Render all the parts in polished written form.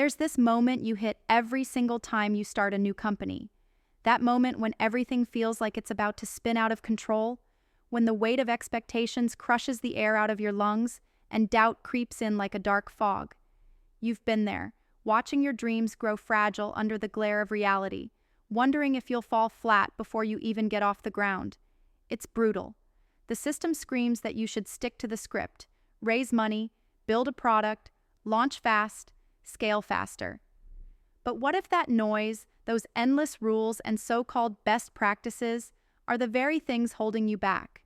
There's this moment you hit every single time you start a new company. That moment when everything feels like it's about to spin out of control, when the weight of expectations crushes the air out of your lungs and doubt creeps in like a dark fog. You've been there, watching your dreams grow fragile under the glare of reality, wondering if you'll fall flat before you even get off the ground. It's brutal. The system screams that you should stick to the script, raise money, build a product, launch fast, scale faster. But what if that noise, those endless rules and so-called best practices, are the very things holding you back?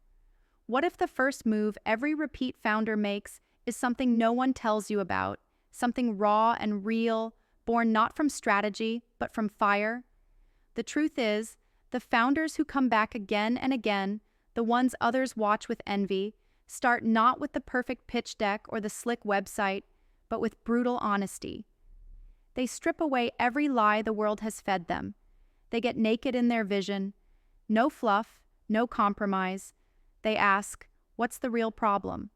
What if the first move every repeat founder makes is something no one tells you about, something raw and real, born not from strategy, but from fire? The truth is, the founders who come back again and again, the ones others watch with envy, start not with the perfect pitch deck or the slick website, but with brutal honesty. They strip away every lie the world has fed them. They get naked in their vision. No fluff, no compromise. They ask, what's the real problem?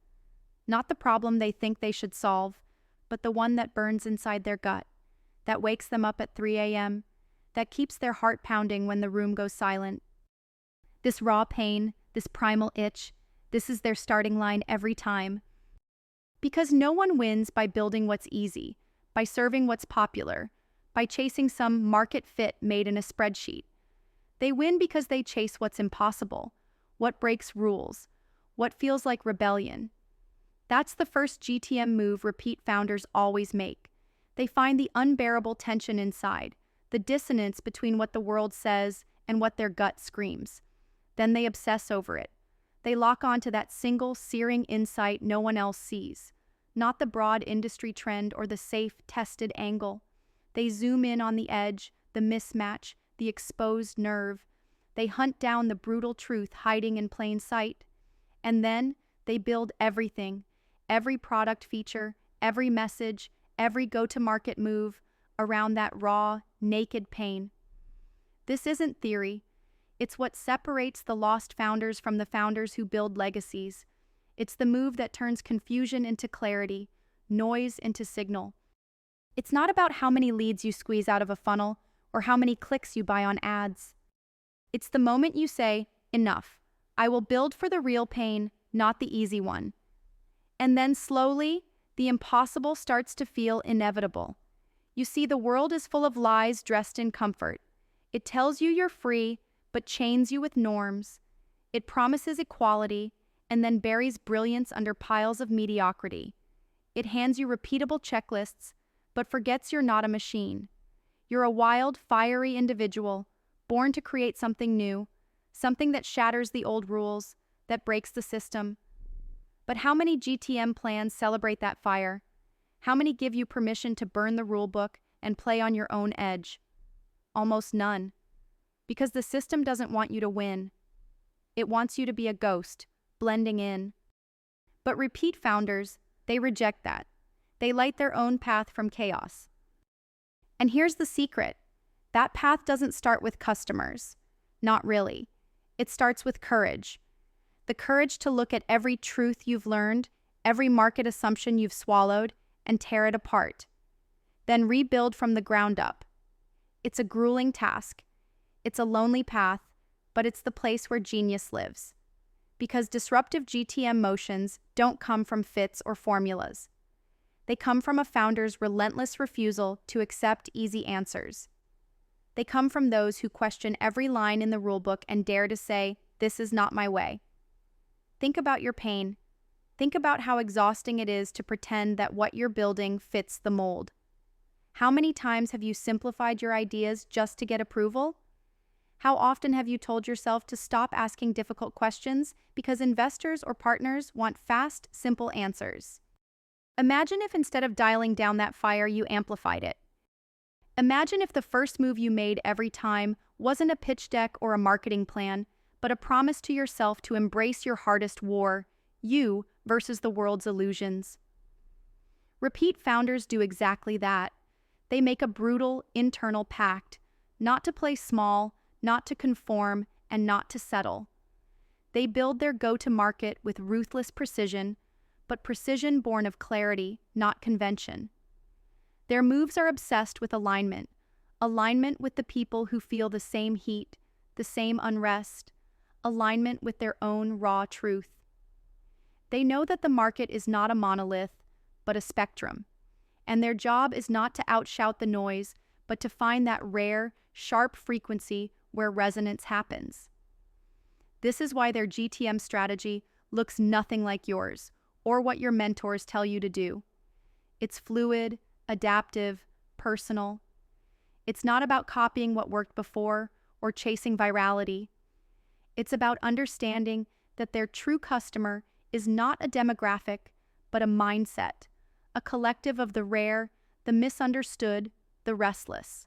Not the problem they think they should solve, but the one that burns inside their gut, that wakes them up at 3 a.m., that keeps their heart pounding when the room goes silent. This raw pain, this primal itch, this is their starting line every time. Because no one wins by building what's easy, by serving what's popular, by chasing some market fit made in a spreadsheet. They win because they chase what's impossible, what breaks rules, what feels like rebellion. That's the first GTM move repeat founders always make. They find the unbearable tension inside, the dissonance between what the world says and what their gut screams. Then they obsess over it. They lock onto that single, searing insight no one else sees. Not the broad industry trend or the safe, tested angle. They zoom in on the edge, the mismatch, the exposed nerve. They hunt down the brutal truth hiding in plain sight. And then they build everything, every product feature, every message, every go-to-market move around that raw, naked pain. This isn't theory. It's what separates the lost founders from the founders who build legacies. It's the move that turns confusion into clarity, noise into signal. It's not about how many leads you squeeze out of a funnel or how many clicks you buy on ads. It's the moment you say, enough. I will build for the real pain, not the easy one. And then slowly, the impossible starts to feel inevitable. You see, the world is full of lies dressed in comfort. It tells you you're free, but chains you with norms. It promises equality, and then buries brilliance under piles of mediocrity. It hands you repeatable checklists, but forgets you're not a machine. You're a wild, fiery individual, born to create something new, something that shatters the old rules, that breaks the system. But how many GTM plans celebrate that fire? How many give you permission to burn the rulebook and play on your own edge? Almost none. Because the system doesn't want you to win. It wants you to be a ghost, blending in. But repeat founders, they reject that. They light their own path from chaos. And here's the secret. That path doesn't start with customers. Not really. It starts with courage. The courage to look at every truth you've learned, every market assumption you've swallowed, and tear it apart. Then rebuild from the ground up. It's a grueling task. It's a lonely path, but it's the place where genius lives. Because disruptive GTM motions don't come from fits or formulas. They come from a founder's relentless refusal to accept easy answers. They come from those who question every line in the rulebook and dare to say, "This is not my way." Think about your pain. Think about how exhausting it is to pretend that what you're building fits the mold. How many times have you simplified your ideas just to get approval? How often have you told yourself to stop asking difficult questions because investors or partners want fast, simple answers? Imagine if instead of dialing down that fire, you amplified it. Imagine if the first move you made every time wasn't a pitch deck or a marketing plan, but a promise to yourself to embrace your hardest war, you versus the world's illusions. Repeat founders do exactly that. They make a brutal, internal pact, not to play small, not to conform, and not to settle. They build their go-to-market with ruthless precision, but precision born of clarity, not convention. Their moves are obsessed with alignment, alignment with the people who feel the same heat, the same unrest, alignment with their own raw truth. They know that the market is not a monolith, but a spectrum, and their job is not to outshout the noise, but to find that rare, sharp frequency where resonance happens. This is why their GTM strategy looks nothing like yours or what your mentors tell you to do. It's fluid, adaptive, personal. It's not about copying what worked before or chasing virality. It's about understanding that their true customer is not a demographic, but a mindset, a collective of the rare, the misunderstood, the restless.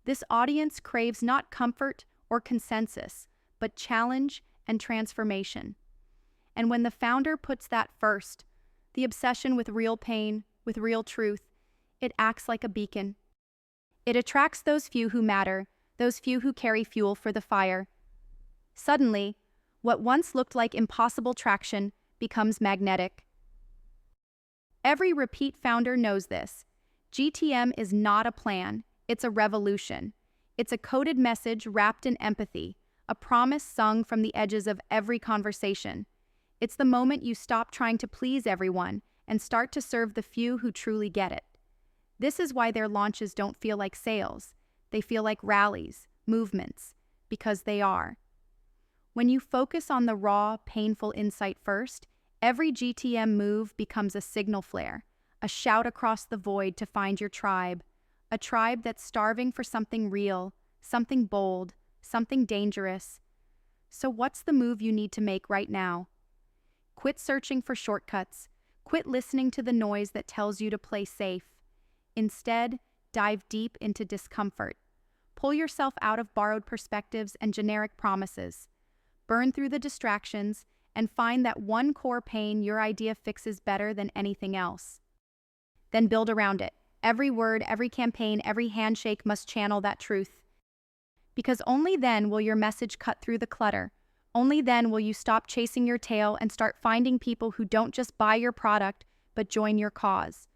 This audience craves not comfort or consensus, but challenge and transformation. And when the founder puts that first, the obsession with real pain, with real truth, it acts like a beacon. It attracts those few who matter, those few who carry fuel for the fire. Suddenly, what once looked like impossible traction becomes magnetic. Every repeat founder knows this. GTM is not a plan, it's a revolution. It's a coded message wrapped in empathy, a promise sung from the edges of every conversation. It's the moment you stop trying to please everyone and start to serve the few who truly get it. This is why their launches don't feel like sales. They feel like rallies, movements, because they are. When you focus on the raw, painful insight first, every GTM move becomes a signal flare, a shout across the void to find your tribe, a tribe that's starving for something real, something bold, something dangerous. So what's the move you need to make right now? Quit searching for shortcuts. Quit listening to the noise that tells you to play safe. Instead, dive deep into discomfort. Pull yourself out of borrowed perspectives and generic promises. Burn through the distractions and find that one core pain your idea fixes better than anything else. Then build around it. Every word, every campaign, every handshake must channel that truth. Because only then will your message cut through the clutter. Only then will you stop chasing your tail and start finding people who don't just buy your product, but join your cause.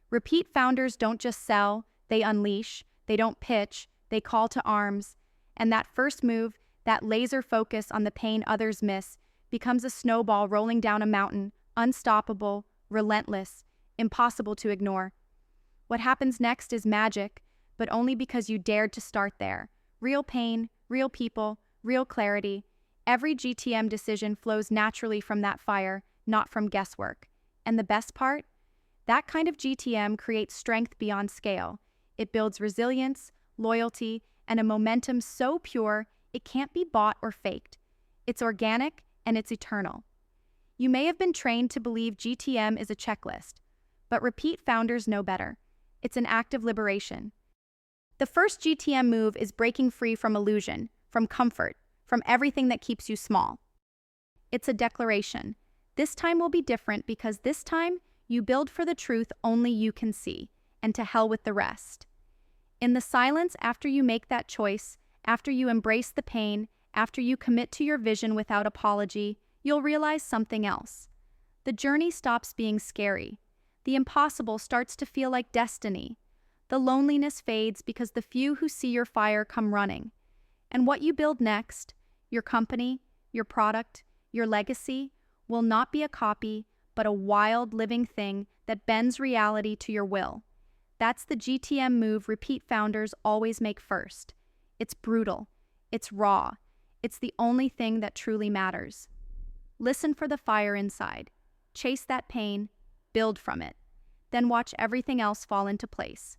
Repeat founders don't just sell, they unleash, they don't pitch, they call to arms. And that first move, that laser focus on the pain others miss, becomes a snowball rolling down a mountain, unstoppable, relentless, impossible to ignore. What happens next is magic, but only because you dared to start there. Real pain, real people, real clarity. Every GTM decision flows naturally from that fire, not from guesswork. And the best part? That kind of GTM creates strength beyond scale. It builds resilience, loyalty, and a momentum so pure it can't be bought or faked. It's organic and it's eternal. You may have been trained to believe GTM is a checklist, but repeat founders know better. It's an act of liberation. The first GTM move is breaking free from illusion, from comfort, from everything that keeps you small. It's a declaration. This time will be different because this time you build for the truth only you can see, and to hell with the rest. In the silence after you make that choice, after you embrace the pain, after you commit to your vision without apology, you'll realize something else. The journey stops being scary. The impossible starts to feel like destiny. The loneliness fades because the few who see your fire come running. And what you build next, your company, your product, your legacy, will not be a copy, but a wild, living thing that bends reality to your will. That's the GTM move repeat founders always make first. It's brutal. It's raw. It's the only thing that truly matters. Listen for the fire inside. Chase that pain. Build from it. Then watch everything else fall into place.